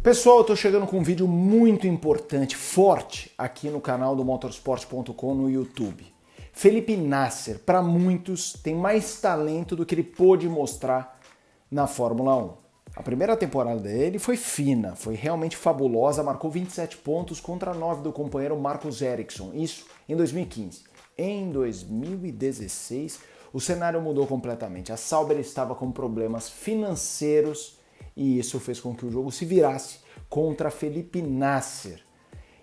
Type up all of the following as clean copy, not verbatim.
Pessoal, eu tô chegando com um vídeo muito importante, forte, aqui no canal do motorsport.com no YouTube. Felipe Nasser, para muitos, tem mais talento do que ele pôde mostrar na Fórmula 1. A primeira temporada dele foi fina, foi realmente fabulosa, marcou 27 pontos contra 9 do companheiro Marcus Ericsson, isso em 2015. Em 2016, o cenário mudou completamente. A Sauber estava com problemas financeiros e isso fez com que o jogo se virasse contra Felipe Nasser.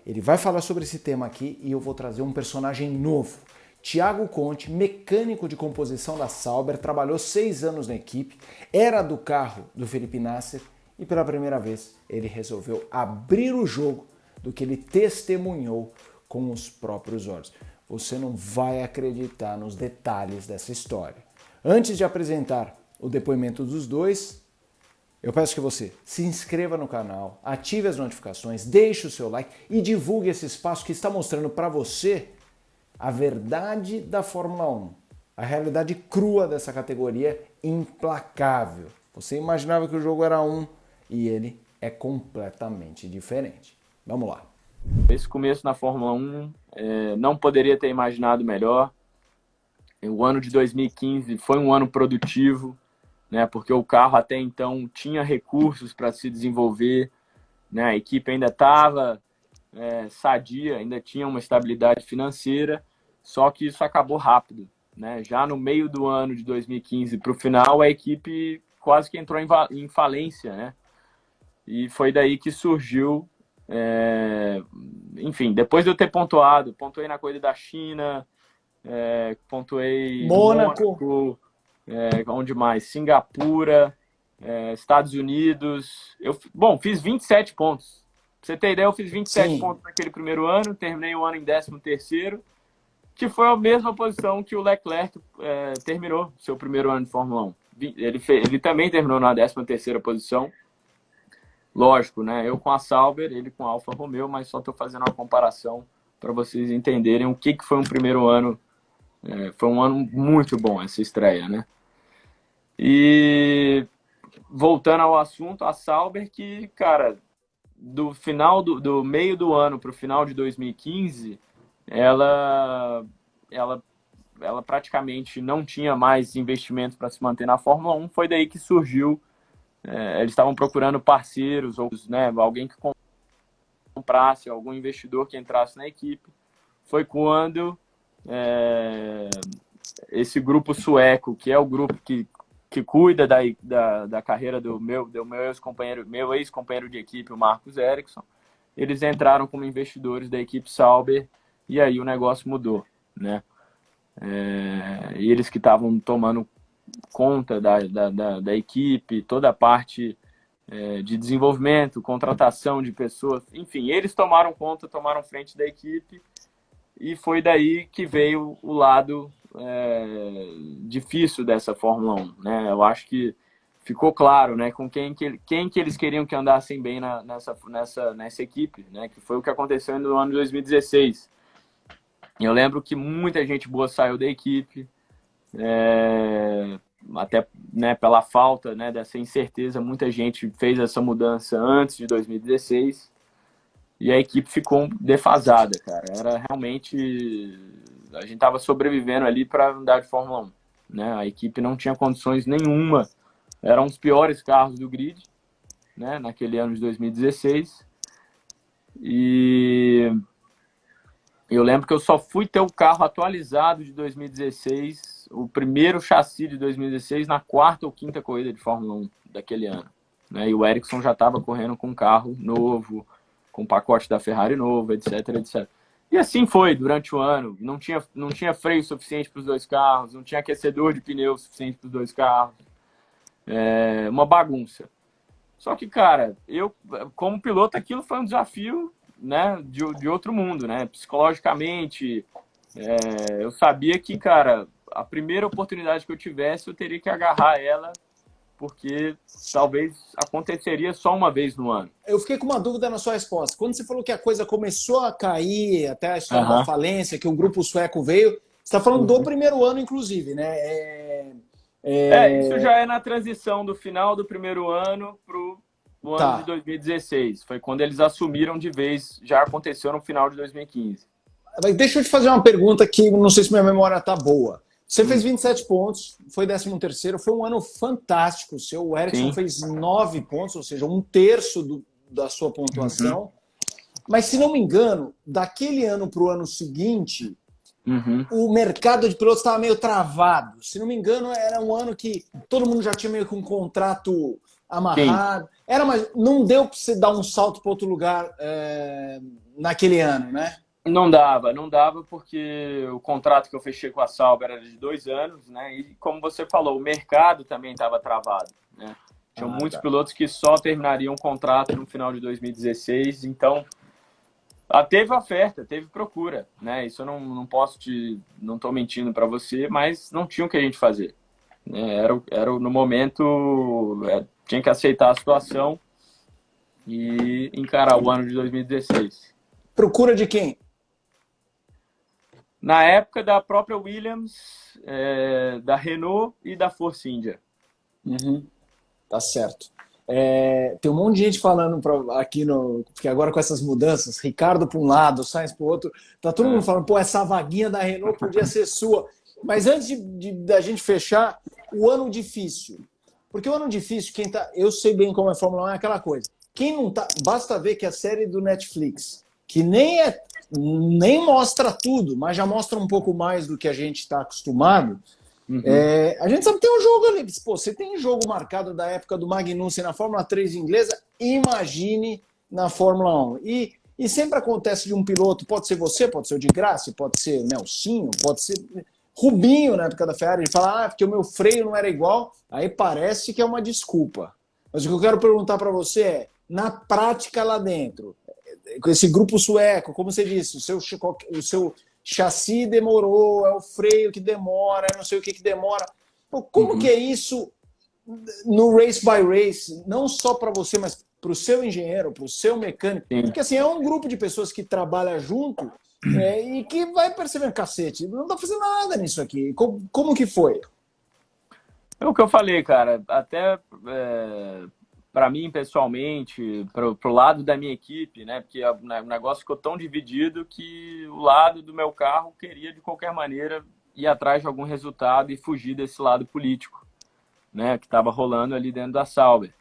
Ele vai falar sobre esse tema aqui e eu vou trazer um personagem novo. Thiago Conte, mecânico de composição da Sauber, trabalhou 6 anos na equipe, era do carro do Felipe Nasser e pela primeira vez ele resolveu abrir o jogo do que ele testemunhou com os próprios olhos. Você não vai acreditar nos detalhes dessa história. Antes de apresentar o depoimento dos dois, eu peço que você se inscreva no canal, ative as notificações, deixe o seu like e divulgue esse espaço que está mostrando para você a verdade da Fórmula 1, a realidade crua dessa categoria implacável. Você imaginava que o jogo era um e ele é completamente diferente. Vamos lá. Esse começo na Fórmula 1 não poderia ter imaginado melhor. O ano de 2015 foi um ano produtivo, né, porque o carro até então tinha recursos para se desenvolver, né, a equipe ainda estava sadia, ainda tinha uma estabilidade financeira, só que isso acabou rápido, né? Já no meio do ano de 2015 para o final, a equipe quase que entrou em falência, né? E foi daí que surgiu, enfim, depois de eu ter pontuei na corrida da China, pontuei no Mônaco, onde mais? Singapura, Estados Unidos. Fiz 27 pontos. Pra você ter ideia, eu fiz 27 Sim. pontos naquele primeiro ano, terminei o ano em 13º, que foi a mesma posição que o Leclerc terminou seu primeiro ano de Fórmula 1. Ele também terminou na 13ª posição. Lógico, né? Eu com a Sauber, ele com a Alfa Romeo, mas só estou fazendo uma comparação para vocês entenderem o que foi um primeiro ano. Foi um ano muito bom essa estreia, né? E voltando ao assunto, a Sauber que, cara, do final do meio do ano para o final de 2015, ela praticamente não tinha mais investimentos para se manter na Fórmula 1. Foi daí que surgiu, eles estavam procurando parceiros, ou, né, alguém que comprasse, algum investidor que entrasse na equipe. Foi quando esse grupo sueco, que é o grupo que cuida da carreira do meu ex-companheiro de equipe, o Marcus Ericsson, eles entraram como investidores da equipe Sauber e aí o negócio mudou, né? E eles que estavam tomando conta da equipe, toda a parte de desenvolvimento, contratação de pessoas, enfim, eles tomaram conta, tomaram frente da equipe e foi daí que veio o lado difícil dessa Fórmula 1, né? Eu acho que ficou claro, né, com quem que eles queriam que andassem bem nessa equipe, né? Que foi o que aconteceu no ano de 2016. Eu lembro que muita gente boa saiu da equipe, até, né, pela falta, né, dessa incerteza, muita gente fez essa mudança antes de 2016 e a equipe ficou defasada, cara. Era realmente... A gente estava sobrevivendo ali para andar de Fórmula 1, né? A equipe não tinha condições nenhuma. Eram os piores carros do grid, né, naquele ano de 2016. E eu lembro que eu só fui ter o carro atualizado de 2016, o primeiro chassi de 2016, na 4ª ou 5ª corrida de Fórmula 1 daquele ano, né? E o Ericsson já estava correndo com um carro novo, com um pacote da Ferrari novo, etc, etc. E assim foi durante o ano. Não tinha freio suficiente para os dois carros, não tinha aquecedor de pneu suficiente para os dois carros. Uma bagunça. Só que, cara, eu, como piloto, aquilo foi um desafio, né, de outro mundo, né? Psicologicamente, eu sabia que, cara, a primeira oportunidade que eu tivesse, eu teria que agarrar ela, porque talvez aconteceria só uma vez no ano. Eu fiquei com uma dúvida na sua resposta. Quando você falou que a coisa começou a cair, até a história da falência, que o grupo sueco veio, você está falando do primeiro ano, inclusive, né? Isso já é na transição do final do primeiro ano o ano de Tá. 2016. Foi quando eles assumiram de vez, já aconteceu no final de 2015. Mas deixa eu te fazer uma pergunta que não sei se minha memória tá boa. Você fez 27 pontos, foi 13º, foi um ano fantástico. O seu Erickson Sim. fez 9 pontos, ou seja, um terço da sua pontuação. Mas, se não me engano, daquele ano para o ano seguinte, o mercado de pilotos estava meio travado. Se não me engano, era um ano que todo mundo já tinha meio que um contrato amarrado. Sim. Não deu para você dar um salto para outro lugar naquele ano, né? Não dava porque o contrato que eu fechei com a Sauber era de 2 anos, né? E como você falou, o mercado também estava travado, né? Tinham muitos pilotos que só terminariam o contrato no final de 2016, então teve oferta, teve procura, né? Isso eu não posso não estou mentindo para você, mas não tinha o que a gente fazer, né? Era no momento, tinha que aceitar a situação e encarar o ano de 2016. Procura de quem? Na época da própria Williams, da Renault e da Force India. Tá certo. Tem um monte de gente falando aqui porque agora com essas mudanças, Ricardo para um lado, Sainz para o outro, tá todo mundo falando, pô, essa vaguinha da Renault podia ser sua. Mas antes da gente fechar, o ano difícil. Porque o ano difícil, eu sei bem como é Fórmula 1, é aquela coisa. Quem não tá, basta ver que a série do Netflix, que nem mostra tudo, mas já mostra um pouco mais do que a gente está acostumado. A gente sabe que tem um jogo ali. Pô, você tem jogo marcado da época do Magnussen na Fórmula 3 inglesa, imagine na Fórmula 1. E sempre acontece de um piloto, pode ser você, pode ser o de Graça, pode ser Nelsinho, pode ser Rubinho na época da Ferrari, ele fala, porque o meu freio não era igual, aí parece que é uma desculpa. Mas o que eu quero perguntar para você é, na prática lá dentro, com esse grupo sueco, como você disse, o seu chassi demorou, é o freio que demora, não sei o que demora. Pô, como que é isso no race by race, não só para você, mas para o seu engenheiro, para o seu mecânico? Sim. Porque assim, é um grupo de pessoas que trabalha junto e que vai percebendo, cacete, não dá fazendo nada nisso aqui. Como que foi? É o que eu falei, cara, até para mim pessoalmente, pro lado da minha equipe, né? Porque o negócio ficou tão dividido que o lado do meu carro queria de qualquer maneira ir atrás de algum resultado e fugir desse lado político, né? Que estava rolando ali dentro da Sauber.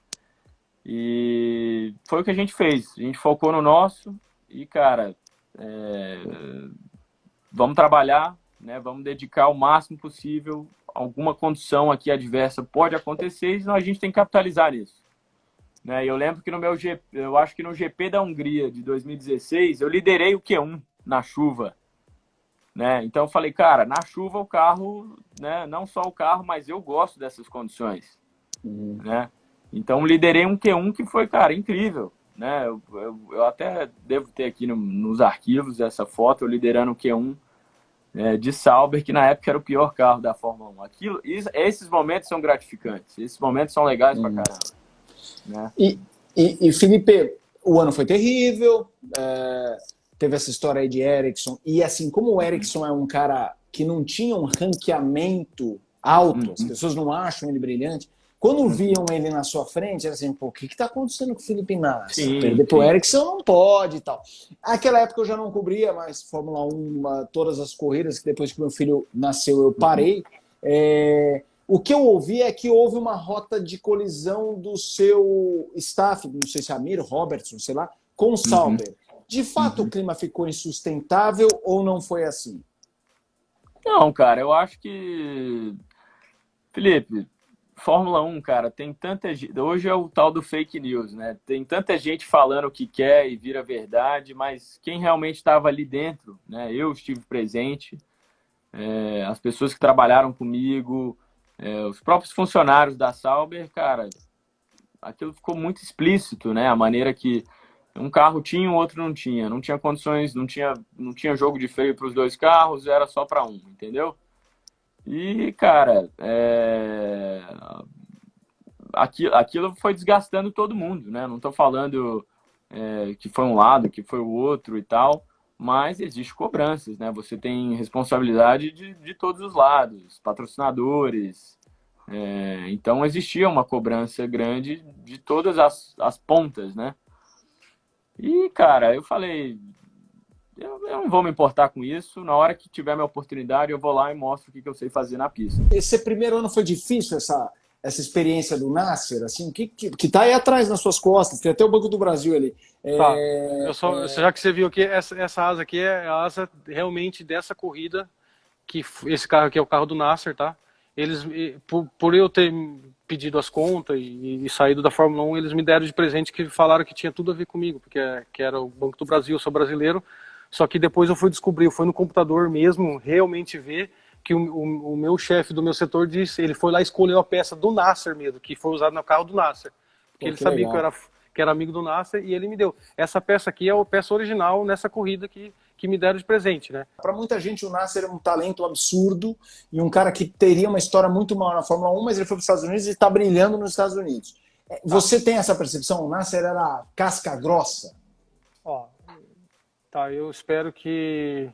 E foi o que a gente fez. A gente focou no nosso e, cara, vamos trabalhar, né? Vamos dedicar o máximo possível. Alguma condição aqui adversa pode acontecer e a gente tem que capitalizar nisso. Né? Eu lembro que eu acho que no GP da Hungria de 2016, eu liderei o Q1 na chuva. Né? Então eu falei, cara, na chuva o carro, né? Não só o carro, mas eu gosto dessas condições. Né? Então liderei um Q1 que foi, cara, incrível. Né? Eu até devo ter aqui nos arquivos essa foto, eu liderando o Q1 de Sauber, que na época era o pior carro da Fórmula 1. Esses momentos são gratificantes, esses momentos são legais pra caramba. Né? E Felipe, o ano foi terrível, teve essa história aí de Ericsson, e assim, como o Ericsson é um cara que não tinha um ranqueamento alto, as pessoas não acham ele brilhante, quando viam ele na sua frente, era assim, pô, o que está acontecendo com o Felipe Nasser? Perder pro Ericsson não pode e tal. Naquela época eu já não cobria mais Fórmula 1, todas as corridas, que depois que meu filho nasceu eu parei. O que eu ouvi é que houve uma rota de colisão do seu staff, não sei se é Amir, Robertson, sei lá, com o Sauber. De fato, o clima ficou insustentável ou não foi assim? Não, cara, eu acho que... Felipe, Fórmula 1, cara, tem tanta gente... Hoje é o tal do fake news, né? Tem tanta gente falando o que quer e vira verdade, mas quem realmente estava ali dentro, né? Eu estive presente, as pessoas que trabalharam comigo, os próprios funcionários da Sauber, cara, aquilo ficou muito explícito, né? A maneira que um carro tinha, o outro não tinha. Não tinha condições, não tinha jogo de freio para os dois carros, era só para um, entendeu? E, cara, aquilo foi desgastando todo mundo, né? Não estou falando que foi um lado, que foi o outro e tal, mas existe cobranças, né? Você tem responsabilidade de todos os lados, patrocinadores, Então existia uma cobrança grande de todas as pontas, né? E, cara, eu falei, eu não vou me importar com isso. Na hora que tiver minha oportunidade, eu vou lá e mostro o que eu sei fazer na pista. Esse primeiro ano foi difícil, essa experiência do Nasser, assim, que tá aí atrás nas suas costas, tem até o Banco do Brasil ali. Tá. Já que você viu aqui, essa asa aqui é a asa realmente dessa corrida, que esse carro aqui é o carro do Nasser, tá? Eles, por eu ter pedido as contas e saído da Fórmula 1, eles me deram de presente, que falaram que tinha tudo a ver comigo, porque que era o Banco do Brasil, eu sou brasileiro. Só que depois eu fui descobrir, eu fui no computador mesmo, realmente ver que o meu chefe do meu setor disse, ele foi lá e escolheu a peça do Nasser mesmo, que foi usada no carro do Nasser. Porque ele sabia que era amigo do Nasser, e ele me deu. Essa peça aqui é a peça original nessa corrida que me deram de presente, né? Para muita gente o Nasser é um talento absurdo e um cara que teria uma história muito maior na Fórmula 1, mas ele foi para os Estados Unidos e está brilhando nos Estados Unidos. Você tem essa percepção? O Nasser era casca grossa? Ó, tá, eu espero que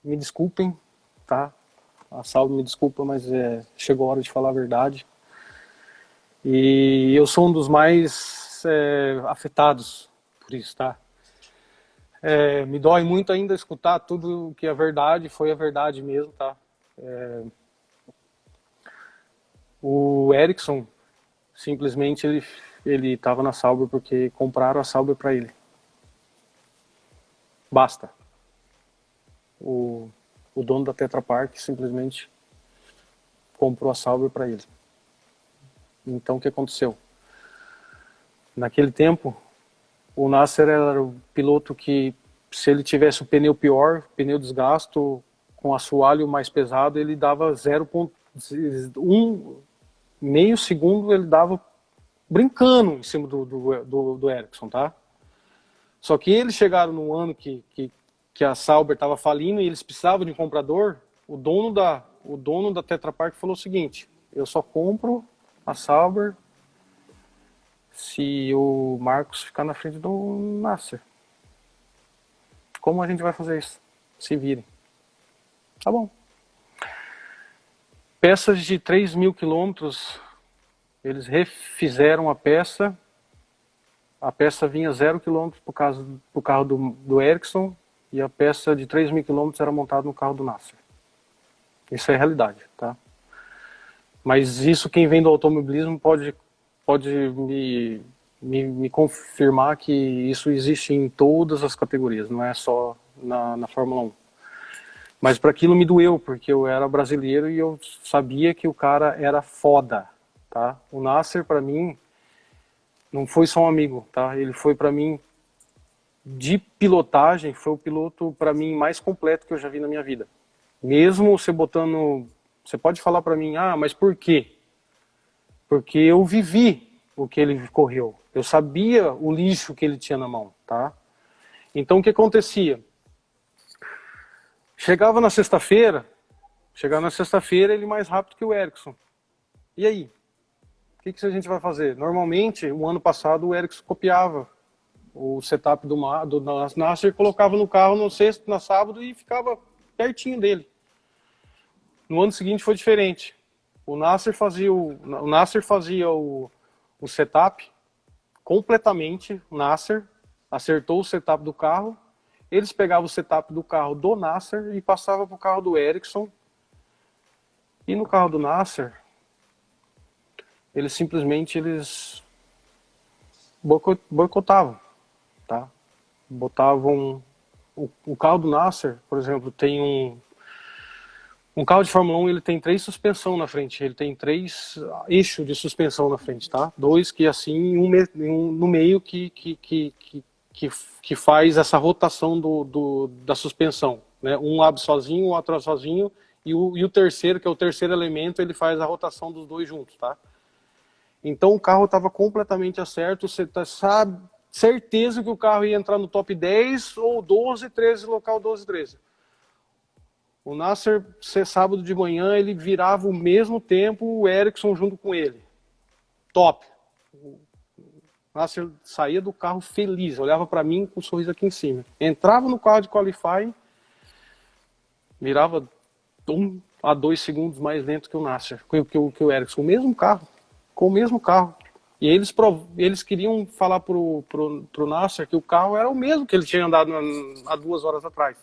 me desculpem, tá? A Salve me desculpa, mas chegou a hora de falar a verdade. E eu sou um dos mais afetados por isso, tá? Me dói muito ainda escutar tudo que é verdade, foi a verdade mesmo, tá? O Ericsson, simplesmente, ele estava na Sauber porque compraram a Sauber para ele. Basta. O dono da Tetra Pak simplesmente comprou a Sauber para ele. Então, o que aconteceu? Naquele tempo, o Nasser era o piloto que, se ele tivesse o pneu pior, pneu desgasto, com assoalho mais pesado, ele dava 0,1 meio segundo, ele dava brincando em cima do Ericsson, tá? Só que eles chegaram num ano que a Sauber estava falindo e eles precisavam de um comprador. O dono da Tetra Pak falou o seguinte: eu só compro a Sauber se o Marcos ficar na frente do Nasser. Como a gente vai fazer isso? Se virem. Tá bom. Peças de 3.000 quilômetros, eles refizeram a peça. A peça vinha 0 quilômetros pro carro do Ericsson, e a peça de 3.000 quilômetros era montada no carro do Nasser. Isso é realidade, tá? Mas isso, quem vem do automobilismo pode me confirmar que isso existe em todas as categorias, não é só na Fórmula 1. Mas para aquilo me doeu, porque eu era brasileiro e eu sabia que o cara era foda, tá? O Nasser, para mim, não foi só um amigo, tá? Ele foi, para mim, de pilotagem, foi o piloto, para mim, mais completo que eu já vi na minha vida. Mesmo você botando... Você pode falar para mim, mas por quê? Porque eu vivi o que ele correu. Eu sabia o lixo que ele tinha na mão, tá? Então, o que acontecia? Chegava na sexta-feira, ele mais rápido que o Ericsson. E aí? O que a gente vai fazer? Normalmente, o ano passado, o Ericsson copiava o setup do Nasser, colocava no carro no sexto, na sábado, e ficava pertinho dele. No ano seguinte foi diferente. O Nasser fazia o setup completamente. O Nasser acertou o setup do carro. Eles pegavam o setup do carro do Nasser e passavam para o carro do Ericsson. E no carro do Nasser, eles simplesmente boicotavam, tá? Botavam o carro do Nasser, por exemplo, tem um carro de Fórmula 1, ele tem 3 suspensão na frente, ele tem 3 eixos de suspensão na frente, tá? 2 que assim, um no meio que faz essa rotação da suspensão, né? Um abre sozinho, o outro sozinho, e o terceiro, que é o terceiro elemento, ele faz a rotação dos 2 juntos, tá? Então o carro estava completamente acerto, você sabe, certeza que o carro ia entrar no top 10 ou 12, 13, local 12, 13. O Nasser, sábado de manhã, ele virava o mesmo tempo, o Ericsson junto com ele. Top. O Nasser saía do carro feliz, olhava para mim com um sorriso aqui em cima. Entrava no carro de qualifying, virava, a 2 segundos mais lento que o Nasser, que o Ericsson, com o mesmo carro. E eles queriam falar pro Nasser que o carro era o mesmo que ele tinha andado há 2 horas atrás.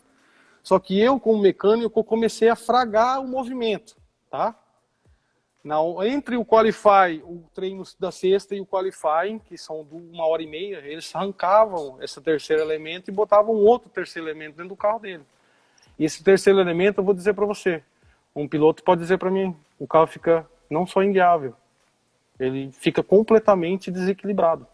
Só que eu, como mecânico, comecei a fragar o movimento, tá? Entre o Qualify, o treino da sexta e o Qualifying, que são de 1h30, eles arrancavam esse terceiro elemento e botavam outro terceiro elemento dentro do carro dele. E esse terceiro elemento, eu vou dizer para você, um piloto pode dizer para mim, o carro fica não só inguiável, ele fica completamente desequilibrado.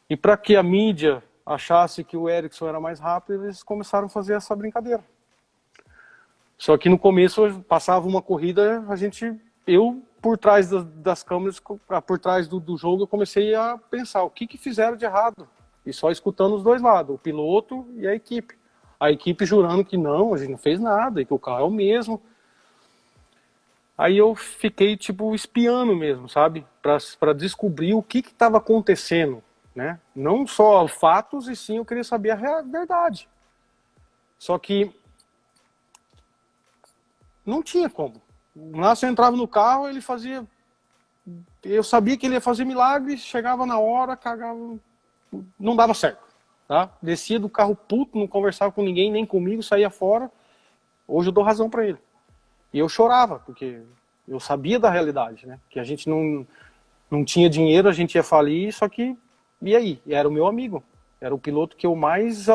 E para que a mídia achasse que o Ericsson era mais rápido, eles começaram a fazer essa brincadeira. Só que no começo, passava uma corrida, eu por trás das câmeras, por trás do jogo, eu comecei a pensar, o que fizeram de errado? E só escutando os dois lados, o piloto e a equipe. A equipe jurando que não, a gente não fez nada, e que o carro é o mesmo. Aí eu fiquei, tipo, espiando mesmo, sabe? Para descobrir o que estava acontecendo, né? Não só fatos, e sim eu queria saber a verdade. Só que não tinha como. O Nasser entrava no carro, ele fazia... Eu sabia que ele ia fazer milagre, chegava na hora, cagava... Não dava certo, tá? Descia do carro puto, não conversava com ninguém, nem comigo, saía fora. Hoje eu dou razão para ele. E eu chorava, porque eu sabia da realidade, né? Que a gente não tinha dinheiro, a gente ia falir, só que... E aí? Era o meu amigo. Era o piloto que eu mais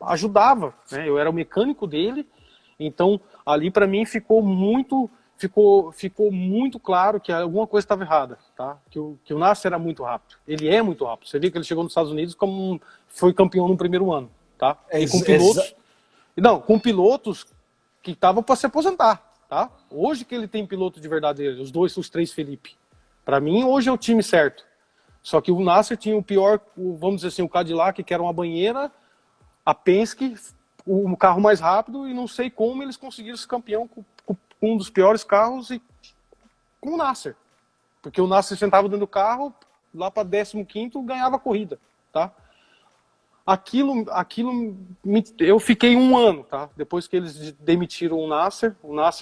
ajudava, né? Eu era o mecânico dele. Então, ali para mim ficou muito claro que alguma coisa estava errada, tá? Que o Nasser era muito rápido. Ele é muito rápido. Você viu que ele chegou nos Estados Unidos como foi campeão no primeiro ano, tá? E com pilotos... Não, com pilotos que estavam para se aposentar, tá? Hoje que ele tem piloto de verdade, os 3 Felipe. Para mim, hoje é o time certo. Só que o Nasser tinha o pior, vamos dizer assim, o Cadillac, que era uma banheira, a Penske, o carro mais rápido, e não sei como eles conseguiram ser campeão com um dos piores carros e com o Nasser. Porque o Nasser sentava dentro do carro, lá para 15º, ganhava a corrida, tá? Eu fiquei 1 ano, tá? Depois que eles demitiram o Nasser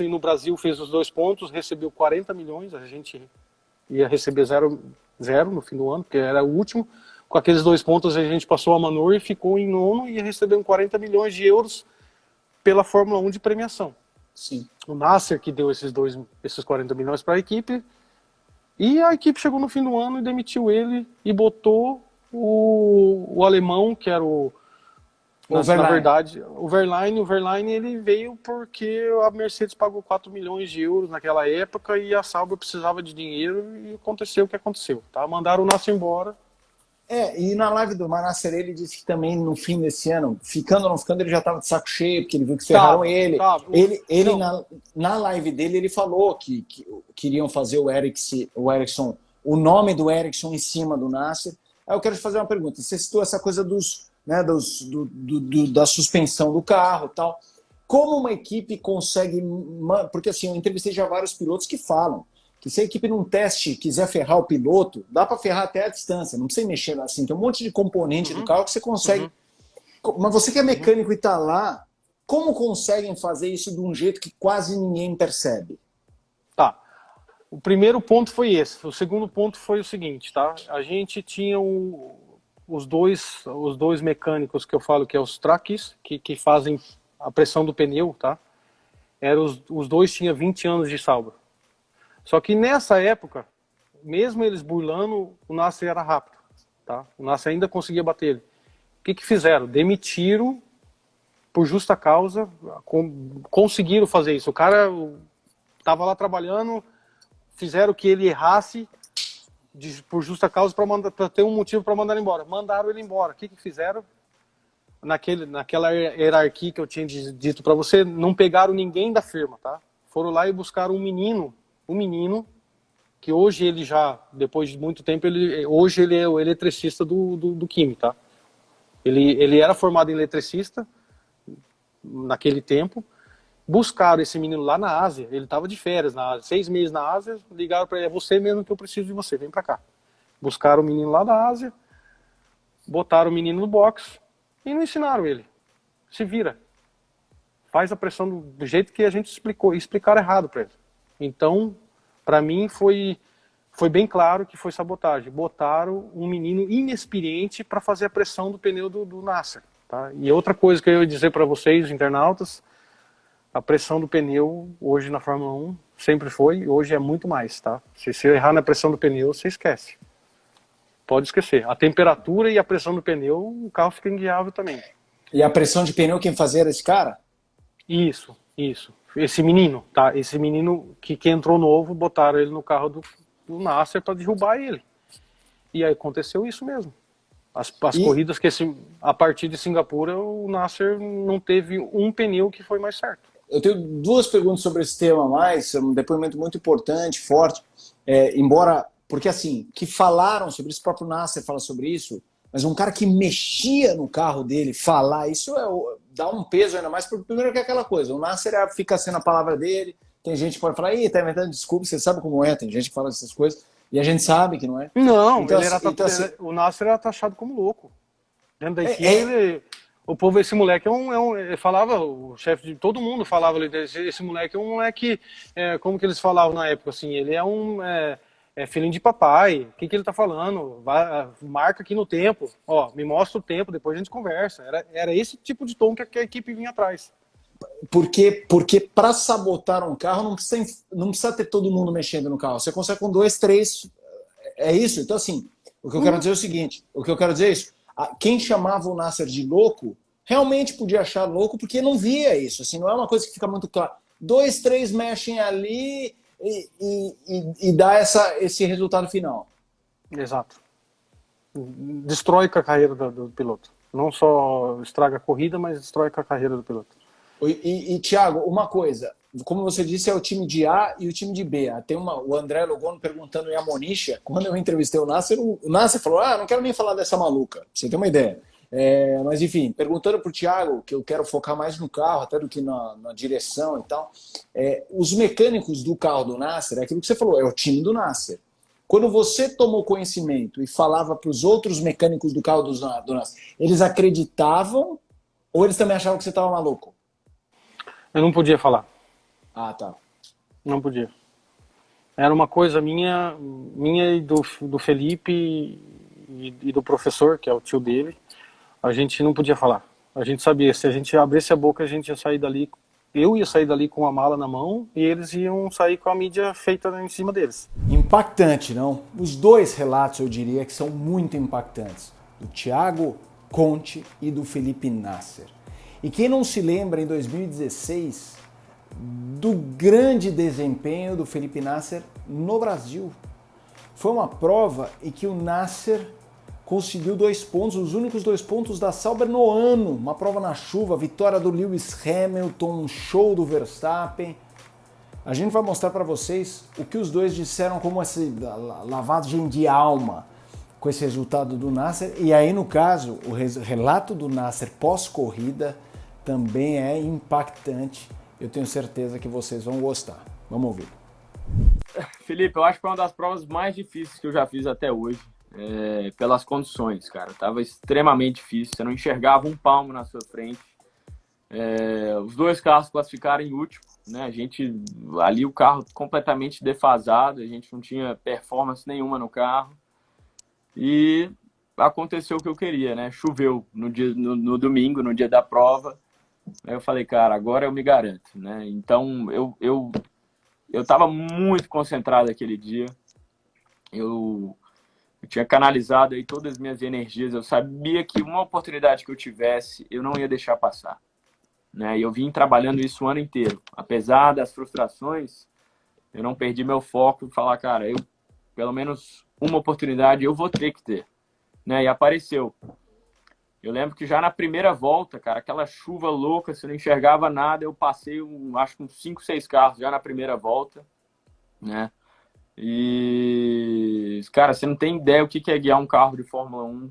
no Brasil fez os 2 pontos, recebeu 40 milhões, a gente ia receber zero no fim do ano, porque era o último. Com aqueles 2 pontos a gente passou a Manor e ficou em 9º e recebeu 40 milhões de euros pela Fórmula 1 de premiação. Sim. O Nasser que deu esses 40 milhões para a equipe, e a equipe chegou no fim do ano e demitiu ele e botou o alemão, que era na verdade, o Verlaine ele veio porque a Mercedes pagou 4 milhões de euros naquela época e a Sauber precisava de dinheiro e aconteceu o que aconteceu, tá? Mandaram o Nasser embora. E na live do Manasseh ele disse que também no fim desse ano, ficando ou não ficando, ele já estava de saco cheio, porque ele viu que ferraram ele. Ele na live dele, ele falou que queriam fazer o Ericsson, o nome do Ericsson em cima do Nasser. Aí eu quero te fazer uma pergunta. Você citou essa coisa da suspensão do carro e tal. Como uma equipe consegue... Porque assim, eu entrevistei já vários pilotos que falam que se a equipe num teste quiser ferrar o piloto, dá para ferrar até a distância, não precisa mexer assim, tem um monte de componente do carro que você consegue... Mas você que é mecânico e está lá, como conseguem fazer isso de um jeito que quase ninguém percebe? Tá. O primeiro ponto foi esse. O segundo ponto foi o seguinte, tá? A gente tinha os dois mecânicos que eu falo que é os tracks, que fazem a pressão do pneu, tá? Os dois tinham 20 anos de Sauber. Só que nessa época, mesmo eles burlando, o Nasser era rápido, tá? O Nasser ainda conseguia bater ele. O que fizeram? Demitiram por justa causa, conseguiram fazer isso. O cara estava lá trabalhando, fizeram que ele errasse por justa causa para ter um motivo para mandar ele embora. Mandaram ele embora. O que fizeram? Naquela hierarquia que eu tinha dito para você, não pegaram ninguém da firma, tá? Foram lá e buscaram um menino que hoje ele já, depois de muito tempo, hoje ele é o eletricista do Kimi, tá? Ele era formado em eletricista naquele tempo. Buscaram esse menino lá na Ásia, ele estava de férias na Ásia, 6 meses na Ásia, ligaram para ele, é você mesmo que eu preciso de você, vem para cá. Buscaram o menino lá da Ásia, botaram o menino no box e não ensinaram ele. Se vira. faz a pressão do jeito que a gente explicou, e explicaram errado para ele. Então, para mim foi bem claro que foi sabotagem. Botaram um menino inexperiente para fazer a pressão do pneu do Nasser. Tá? E outra coisa que eu ia dizer para vocês, internautas, a pressão do pneu hoje na Fórmula 1 sempre foi, hoje é muito mais. Tá? Se você errar na pressão do pneu, você esquece. Pode esquecer. A temperatura e a pressão do pneu, o carro fica inguiável também. E a pressão de pneu quem fazia era esse cara? Isso. Esse menino, tá? Esse menino que entrou novo, botaram ele no carro do Nasser para derrubar ele. E aí aconteceu isso mesmo. As corridas que a partir de Singapura, o Nasser não teve um pneu que foi mais certo. Eu tenho duas perguntas sobre esse tema a mais, é um depoimento muito importante, forte, porque assim, que falaram sobre isso, o próprio Nasser fala sobre isso, mas um cara que mexia no carro dele, falar, isso dá um peso ainda mais, porque primeiro que é aquela coisa, o Nasser fica sendo a palavra dele, tem gente que pode falar, tá inventando desculpa, você sabe como é, tem gente que fala essas coisas, e a gente sabe que não é. Não, então, o Nasser era taxado como louco. Dentro da equipe, o povo, esse moleque ele falava, o chefe de todo mundo falava, esse moleque é um moleque, como que eles falavam na época, assim, ele é filhinho de papai, o que ele tá falando? Marca aqui no tempo, me mostra o tempo, depois a gente conversa. Era esse tipo de tom que a equipe vinha atrás. Porque para sabotar um carro não precisa ter todo mundo mexendo no carro. Você consegue com 2, 3. É isso? Então, assim, o que eu quero dizer é o seguinte: quem chamava o Nasser de louco realmente podia achar louco porque não via isso. Assim, não é uma coisa que fica muito clara. 2, 3 mexem ali e dá esse resultado final. Exato. Destrói com a carreira do piloto. Não só estraga a corrida, mas destrói com a carreira do piloto. E Thiago, uma coisa, como você disse, é o time de A e o time de B. Tem o André Logono perguntando em Amonisha, quando eu entrevistei o Nasser falou, não quero nem falar dessa maluca, pra você ter uma ideia. Mas enfim, perguntando pro Thiago, que eu quero focar mais no carro, até do que na direção e tal, os mecânicos do carro do Nasser, é aquilo que você falou, é o time do Nasser. Quando você tomou conhecimento e falava para os outros mecânicos do carro do Nasser, eles acreditavam ou eles também achavam que você estava maluco? Eu não podia falar. Ah, tá. Não podia. Era uma coisa minha e do Felipe e do professor, que é o tio dele. A gente não podia falar. A gente sabia, se a gente abrisse a boca, a gente ia sair dali. Eu ia sair dali com a mala na mão e eles iam sair com a mídia feita em cima deles. Impactante, não? Os dois relatos, eu diria, que são muito impactantes. Do Thiago Conte e do Felipe Nasser. E quem não se lembra, em 2016, do grande desempenho do Felipe Nasser no Brasil. Foi uma prova em que o Nasser conseguiu 2 pontos, os únicos 2 pontos da Sauber no ano. Uma prova na chuva, vitória do Lewis Hamilton, um show do Verstappen. A gente vai mostrar para vocês o que os dois disseram como esse lavagem de alma com esse resultado do Nasser. E aí, no caso, o relato do Nasser pós-corrida também é impactante. Eu tenho certeza que vocês vão gostar. Vamos ouvir. Felipe, eu acho que foi uma das provas mais difíceis que eu já fiz até hoje. Pelas condições, cara. Tava extremamente difícil. Você não enxergava um palmo na sua frente. Os 2 carros classificaram em último, né? A gente, ali o carro completamente defasado. A gente não tinha performance nenhuma no carro. E aconteceu o que eu queria, né? Choveu no domingo, no dia da prova. Aí eu falei, cara, agora eu me garanto, né? Então, eu estava muito concentrado aquele dia. Eu tinha canalizado aí todas as minhas energias. Eu sabia que uma oportunidade que eu tivesse, eu não ia deixar passar, né? E eu vim trabalhando isso o ano inteiro. Apesar das frustrações, eu não perdi meu foco de falar, cara, pelo menos uma oportunidade eu vou ter que ter, né? E apareceu. Eu lembro que já na primeira volta, cara, aquela chuva louca, você não enxergava nada, eu passei, acho que uns 5, 6 carros já na primeira volta, né? E, cara, você não tem ideia o que é guiar um carro de Fórmula 1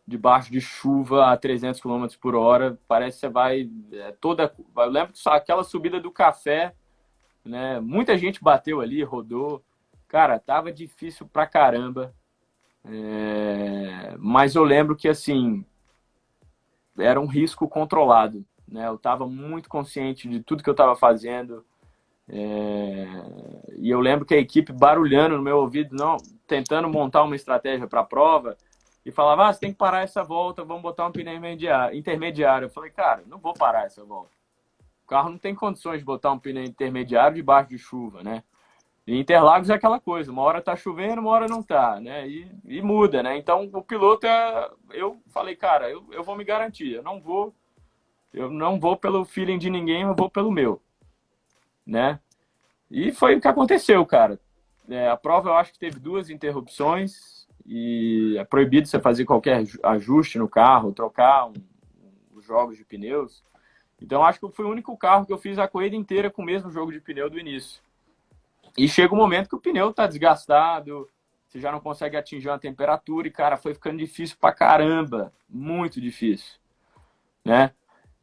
debaixo de chuva a 300 km por hora. Parece que você vai Eu lembro que aquela subida do Café, né? Muita gente bateu ali, rodou. Cara, tava difícil pra caramba. Mas eu lembro que, assim, era um risco controlado, né? Eu estava muito consciente de tudo que eu estava fazendo. E eu lembro que a equipe barulhando no meu ouvido, não, tentando montar uma estratégia para a prova, e falava, você tem que parar essa volta, vamos botar um pneu intermediário. Eu falei, cara, não vou parar essa volta. O carro não tem condições de botar um pneu intermediário debaixo de chuva, né? E Interlagos é aquela coisa, uma hora tá chovendo, uma hora não tá, né? E muda, né? Então o piloto, eu falei, cara, eu vou me garantir, eu não vou pelo feeling de ninguém, eu vou pelo meu, né? E foi o que aconteceu, cara. A prova eu acho que teve 2 interrupções e é proibido você fazer qualquer ajuste no carro, trocar os jogos de pneus. Então acho que foi o único carro que eu fiz a corrida inteira com o mesmo jogo de pneu do início. E chega um momento que o pneu tá desgastado, você já não consegue atingir uma temperatura e, cara, foi ficando difícil pra caramba, muito difícil, né?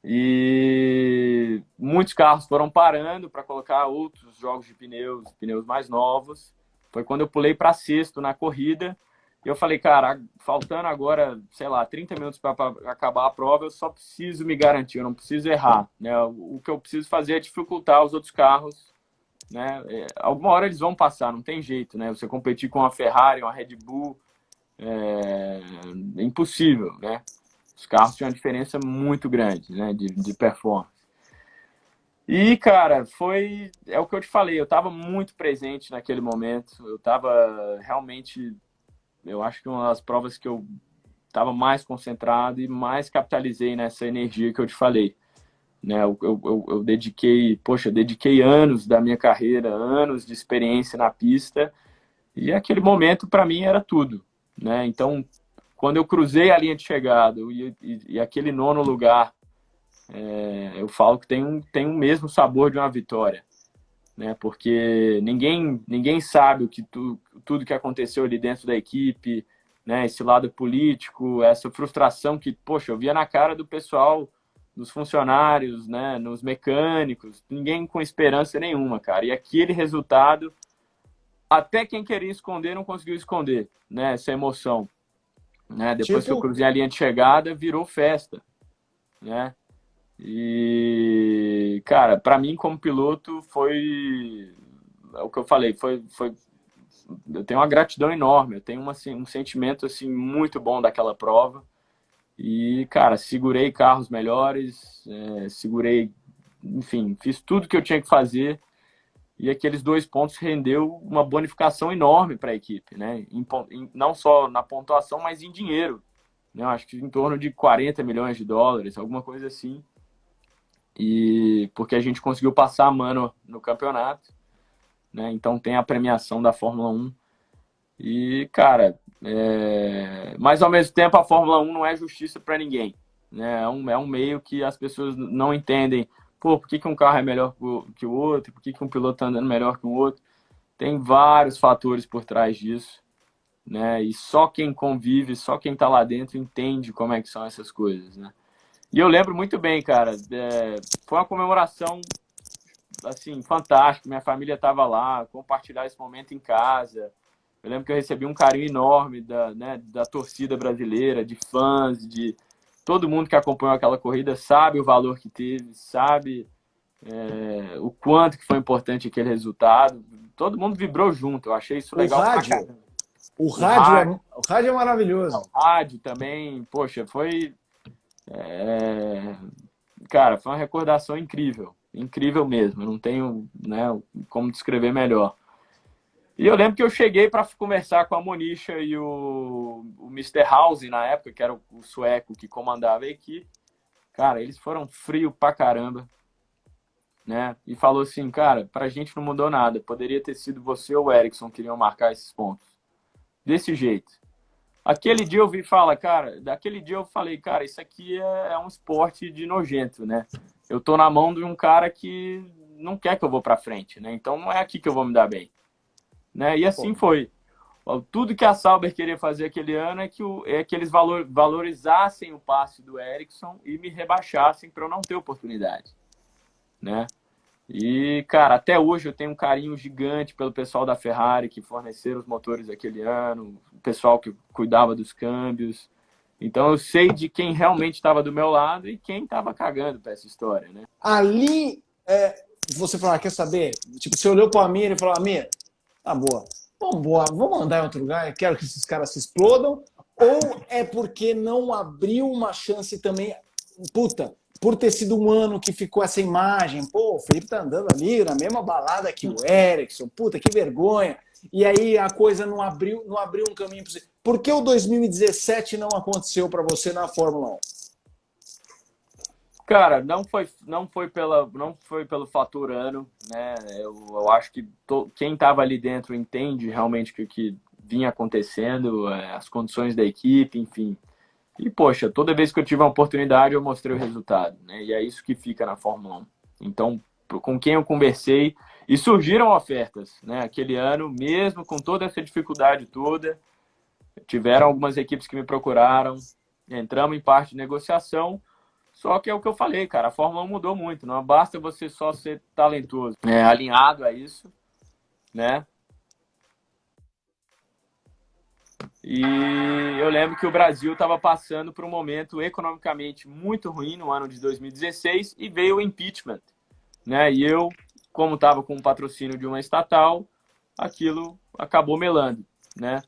E muitos carros foram parando para colocar outros jogos de pneus mais novos. Foi quando eu pulei para sexto na corrida. E eu falei, cara, faltando agora, sei lá, 30 minutos para acabar a prova, eu só preciso me garantir, eu não preciso errar, né? O que eu preciso fazer é dificultar os outros carros, né? Alguma hora eles vão passar, não tem jeito, né? Você competir com uma Ferrari, uma Red Bull, é impossível, né? Os carros tinham uma diferença muito grande, né, de performance. E, cara, é o que eu te falei, eu estava muito presente naquele momento, eu estava realmente, eu acho que uma das provas que eu estava mais concentrado e mais capitalizei nessa energia que eu te falei, né, eu dediquei anos da minha carreira, anos de experiência na pista, e aquele momento para mim era tudo, né, então quando eu cruzei a linha de chegada e aquele 9º lugar, eu falo que tem o mesmo sabor de uma vitória, né? Porque ninguém sabe tudo que aconteceu ali dentro da equipe, né? Esse lado político, essa frustração que, poxa, eu via na cara do pessoal, dos funcionários, né? Nos mecânicos, ninguém com esperança nenhuma, cara. E aquele resultado, até quem queria esconder não conseguiu esconder, né? Essa emoção. Né? Depois que eu cruzei a linha de chegada, virou festa, né? E, cara, para mim como piloto foi o que eu falei, eu tenho uma gratidão enorme, eu tenho um sentimento assim muito bom daquela prova e, cara, segurei carros melhores, enfim, fiz tudo que eu tinha que fazer. E aqueles 2 pontos rendeu uma bonificação enorme para a equipe, né? Não só na pontuação, mas em dinheiro, né? Eu acho que em torno de 40 milhões de dólares, alguma coisa assim. E porque a gente conseguiu passar a mano no campeonato, né? Então tem a premiação da Fórmula 1. E, cara, mas ao mesmo tempo a Fórmula 1 não é justiça para ninguém, né? É um meio que as pessoas não entendem. Pô, por que um carro é melhor que o outro? Por que um piloto está andando melhor que o outro? Tem vários fatores por trás disso, né? E só quem convive, só quem está lá dentro entende como é que são essas coisas, né? E eu lembro muito bem, cara, foi uma comemoração, assim, fantástica. Minha família estava lá, compartilhar esse momento em casa. Eu lembro que eu recebi um carinho enorme da torcida brasileira, de fãs, de todo mundo que acompanhou aquela corrida sabe o valor que teve, sabe o quanto que foi importante aquele resultado. Todo mundo vibrou junto, eu achei isso legal. O rádio é maravilhoso. O rádio também, poxa, cara, foi uma recordação incrível, incrível mesmo, eu não tenho, né, como descrever melhor. E eu lembro que eu cheguei para conversar com a Monisha e o Mr. House na época, que era o sueco que comandava a equipe. Cara, eles foram frios pra caramba, né? E falou assim, cara, pra gente não mudou nada. Poderia ter sido você ou o Ericsson que iriam marcar esses pontos. Desse jeito. Aquele dia daquele dia eu falei, cara, isso aqui é um esporte de nojento, né? Eu tô na mão de um cara que não quer que eu vou pra frente, né? Então não é aqui que eu vou me dar bem. Né? E assim foi. Tudo que a Sauber queria fazer aquele ano é que eles valorizassem o passe do Ericsson e me rebaixassem para eu não ter oportunidade, né? E, cara, até hoje eu tenho um carinho gigante pelo pessoal da Ferrari que forneceram os motores aquele ano, o pessoal que cuidava dos câmbios. Então eu sei de quem realmente estava do meu lado e quem estava cagando para essa história, né? Ali, você falou, quer saber? Tipo, você olhou para o Amir e falou, Amir, tá boa, vamos andar em outro lugar, eu quero que esses caras se explodam, ou é porque não abriu uma chance também, puta, por ter sido um ano que ficou essa imagem, pô, o Felipe tá andando ali na mesma balada que o Ericsson, puta, que vergonha, e aí a coisa não abriu um caminho para você. Por que o 2017 não aconteceu para você na Fórmula 1? Cara, não foi pelo fator ano, né? Eu acho que quem estava ali dentro entende realmente o que vinha acontecendo, as condições da equipe, enfim. E, poxa, toda vez que eu tive uma oportunidade, eu mostrei o resultado, né? E é isso que fica na Fórmula 1. Então, com quem eu conversei, e surgiram ofertas, né? Aquele ano, mesmo com toda essa dificuldade toda, tiveram algumas equipes que me procuraram, entramos em parte de negociação, só que é o que eu falei, cara, a Fórmula 1 mudou muito, não basta você só ser talentoso, alinhado a isso, né? E eu lembro que o Brasil estava passando por um momento economicamente muito ruim no ano de 2016 e veio o impeachment, né? E eu, como estava com o patrocínio de uma estatal, aquilo acabou melando, né?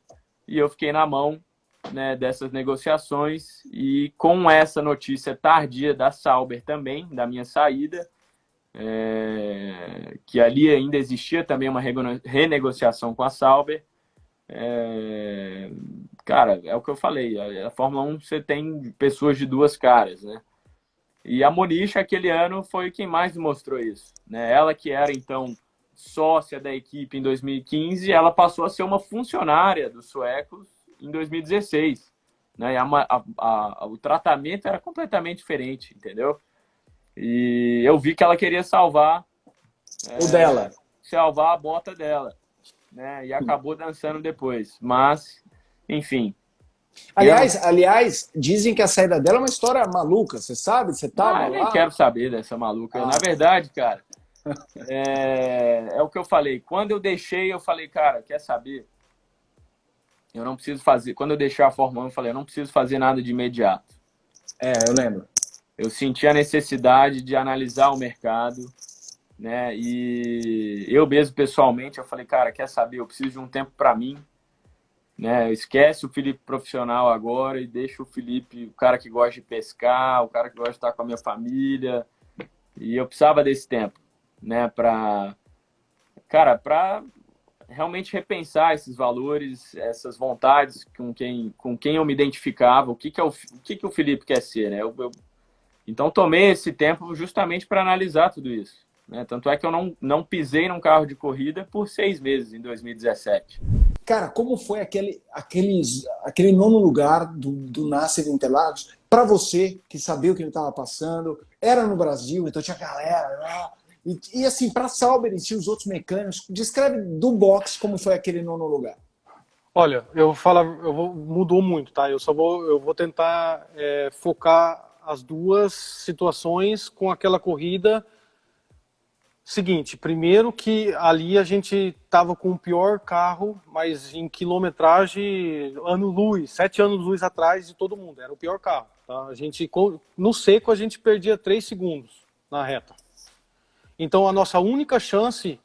E eu fiquei na mão, né, dessas negociações e com essa notícia tardia da Sauber também, da minha saída, que ali ainda existia também uma renegociação com a Sauber. Cara, é o que eu falei, a Fórmula 1 você tem pessoas de duas caras, né? E a Monish, aquele ano, foi quem mais mostrou isso, né? Ela que era, então, sócia da equipe em 2015, ela passou a ser uma funcionária dos suecos em 2016, né? E o tratamento era completamente diferente, entendeu? E eu vi que ela queria salvar a bota dela, né? E acabou dançando depois, mas enfim. Aliás, dizem que a saída dela é uma história maluca, você sabe? Você tava lá? Eu nem quero saber dessa maluca. Na verdade, cara, é o que eu falei. Quando eu deixei, eu falei, cara, quer saber? Eu não preciso fazer. Quando eu deixei a Fórmula 1, eu falei, eu não preciso fazer nada de imediato. Eu lembro. Eu senti a necessidade de analisar o mercado, né? E eu mesmo, pessoalmente, eu falei, cara, quer saber? Eu preciso de um tempo para mim, né? Esquece o Felipe profissional agora e deixa o Felipe, o cara que gosta de pescar, o cara que gosta de estar com a minha família. E eu precisava desse tempo, né? Para realmente repensar esses valores, essas vontades com quem eu me identificava, o que o Felipe quer ser, né? Então tomei esse tempo justamente para analisar tudo isso, né? Tanto é que eu não pisei num carro de corrida por 6 meses em 2017. Cara, como foi aquele nono lugar do Nasser Interlagos para você que sabia o que ele estava passando? Era no Brasil, então tinha galera lá. E assim, para Sauber e os outros mecânicos, descreve do box como foi aquele nono lugar. Olha, mudou muito, tá? Eu vou tentar focar as duas situações com aquela corrida. Seguinte, primeiro que ali a gente estava com o pior carro, mas em quilometragem, 7 anos-luz atrás de todo mundo, era o pior carro. Tá? No seco a gente perdia 3 segundos na reta. Então a nossa única chance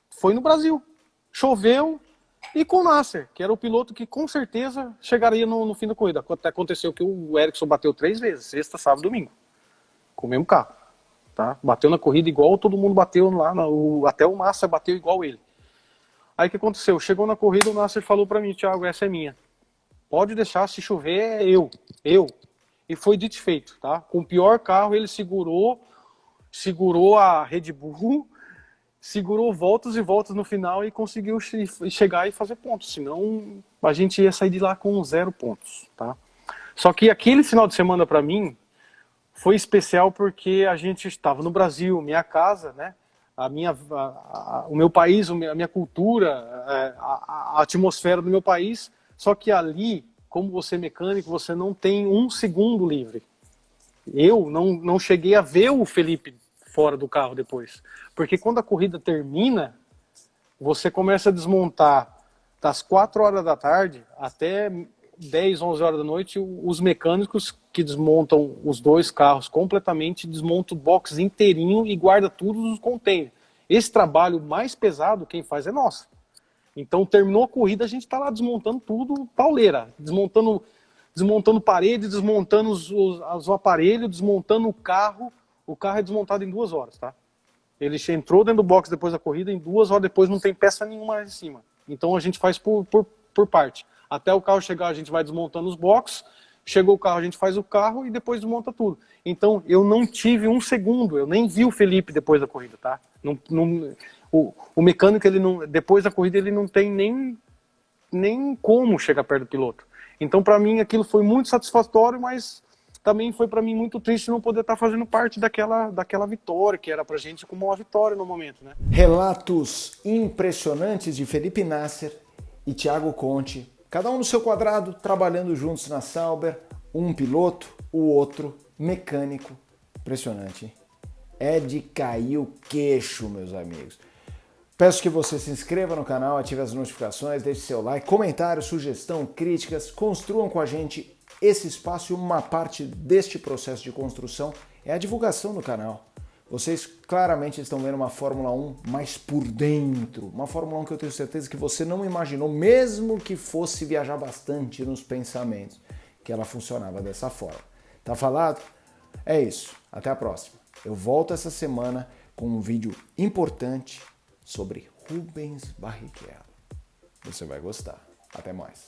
foi no Brasil. Choveu e com o Nasser, que era o piloto que com certeza chegaria no fim da corrida. Até aconteceu que o Ericsson bateu 3 vezes, sexta, sábado e domingo, com o mesmo carro. Tá? Bateu na corrida igual todo mundo bateu lá, até o Nasser bateu igual ele. Aí o que aconteceu? Chegou na corrida, o Nasser falou para mim, Thiago, essa é minha. Pode deixar, se chover, é eu. E foi dito e feito, tá? Com o pior carro, ele segurou a Red Bull, segurou voltas e voltas no final e conseguiu chegar e fazer pontos. Senão, a gente ia sair de lá com 0 pontos, tá? Só que aquele final de semana, para mim, foi especial porque a gente estava no Brasil, minha casa, né? O meu país, a minha cultura, a atmosfera do meu país. Só que ali, como você é mecânico, você não tem 1 segundo livre. Eu não cheguei a ver o Felipe fora do carro depois. Porque quando a corrida termina, você começa a desmontar das 4 horas da tarde até 10, 11 horas da noite, os mecânicos que desmontam os dois carros completamente, desmontam o box inteirinho e guarda tudo nos containers. Esse trabalho mais pesado, quem faz é nosso. Então, terminou a corrida, a gente está lá desmontando tudo, pauleira. Desmontando parede, desmontando os aparelhos, desmontando o carro. O carro é desmontado em 2 horas, tá? Ele entrou dentro do box depois da corrida, em 2 horas depois não tem peça nenhuma em cima. Então, a gente faz por parte. Até o carro chegar, a gente vai desmontando os boxes. Chegou o carro, a gente faz o carro e depois desmonta tudo. Então, eu não tive um segundo, eu nem vi o Felipe depois da corrida, tá? O mecânico, ele não, depois da corrida, ele não tem nem como chegar perto do piloto. Então, para mim, aquilo foi muito satisfatório, mas também foi para mim muito triste não poder estar fazendo parte daquela vitória, que era pra gente como uma vitória no momento, né? Relatos impressionantes de Felipe Nasser e Thiago Conte, cada um no seu quadrado, trabalhando juntos na Sauber, um piloto, o outro mecânico. Impressionante, hein? É de cair o queixo, meus amigos. Peço que você se inscreva no canal, ative as notificações, deixe seu like, comentário, sugestão, críticas, construam com a gente esse espaço e uma parte deste processo de construção é a divulgação do canal. Vocês claramente estão vendo uma Fórmula 1 mais por dentro, uma Fórmula 1 que eu tenho certeza que você não imaginou, mesmo que fosse viajar bastante nos pensamentos, que ela funcionava dessa forma. Tá falado? É isso, até a próxima. Eu volto essa semana com um vídeo importante sobre Rubens Barrichello. Você vai gostar. Até mais.